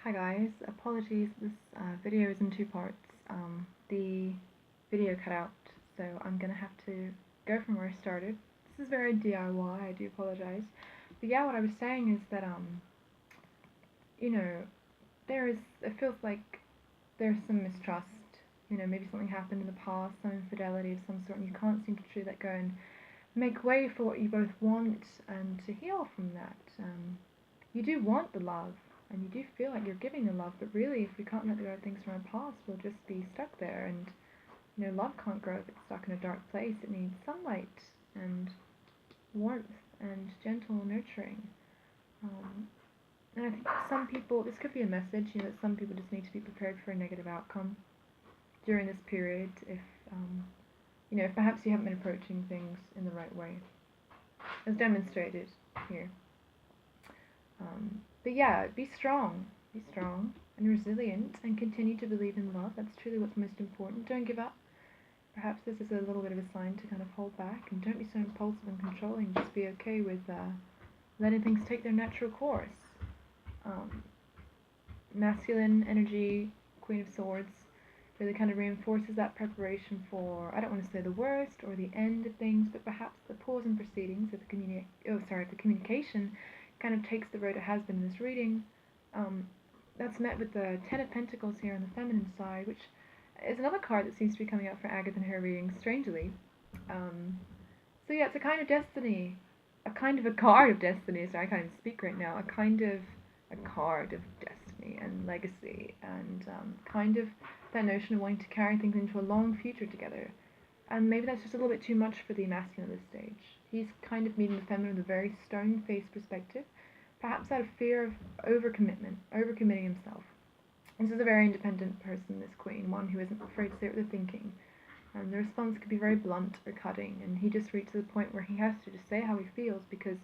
Hi guys, apologies, this video is in two parts. The video cut out, so I'm gonna have to go from where I started. This is very DIY, I do apologize. But yeah, what I was saying is that, you know, it feels like there's some mistrust. Maybe something happened in the past, some infidelity of some sort, and you can't seem to truly let go and make way for what you both want and to heal from that. You do want the love, and you do feel like you're giving the love, but really, if we can't let go of things from our past, we'll just be stuck there. And love can't grow if it's stuck in a dark place. It needs sunlight and warmth and gentle nurturing. And I think some people, this could be a message, that some people just need to be prepared for a negative outcome during this period. If perhaps you haven't been approaching things in the right way, as demonstrated here. But yeah, be strong and resilient, and continue to believe in love. That's truly what's most important. Don't give up. Perhaps this is a little bit of a sign to kind of hold back, and don't be so impulsive and controlling. Just be okay with letting things take their natural course. Masculine energy, Queen of Swords, really kind of reinforces that preparation for, I don't want to say the worst or the end of things, but perhaps the pause in proceedings of the communication kind of takes the road it has been in this reading. That's met with the Ten of Pentacles here on the feminine side, which is another card that seems to be coming up for Agatha in her readings, strangely. So yeah, it's a kind of destiny, a kind of a card of destiny. Sorry, I can't even speak right now. A card of destiny and legacy, and kind of that notion of wanting to carry things into a long future together. And maybe that's just a little bit too much for the masculine at this stage. He's kind of meeting the feminine with a very stone-faced perspective, perhaps out of fear of overcommitting himself. This is a very independent person, this queen, one who isn't afraid to say what they're thinking. And the response could be very blunt or cutting, and he just reaches the point where he has to just say how he feels because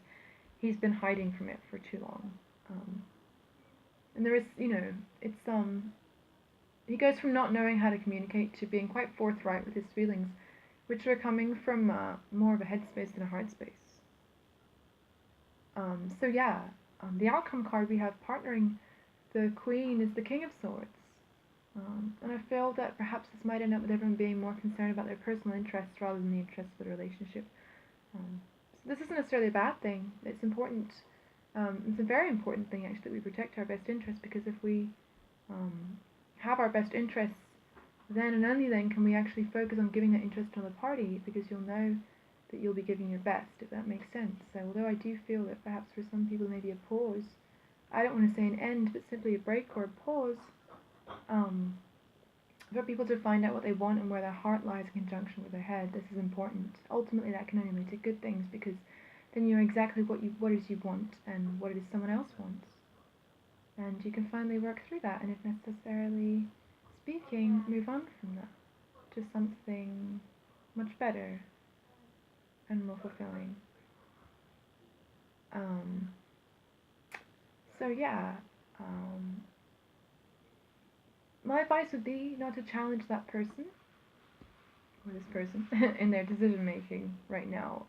he's been hiding from it for too long. And there is, he goes from not knowing how to communicate to being quite forthright with his feelings, which are coming from more of a headspace than a heart space. The outcome card we have partnering the Queen is the King of Swords. And I feel that perhaps this might end up with everyone being more concerned about their personal interests rather than the interests of the relationship. So this isn't necessarily a bad thing. It's important. It's a very important thing, actually, that we protect our best interests, because if we have our best interests, then and only then can we actually focus on giving that interest to the party, because you'll know that you'll be giving your best, if that makes sense. So although I do feel that perhaps for some people maybe a pause, I don't want to say an end, but simply a break or a pause, for people to find out what they want and where their heart lies in conjunction with their head. This is important. Ultimately, that can only lead to good things, because then you know exactly what it is you want and what it is someone else wants. And you can finally work through that, and if necessarily speaking, move on from that to something much better and more fulfilling. My advice would be not to challenge that person, or this person, in their decision making right now.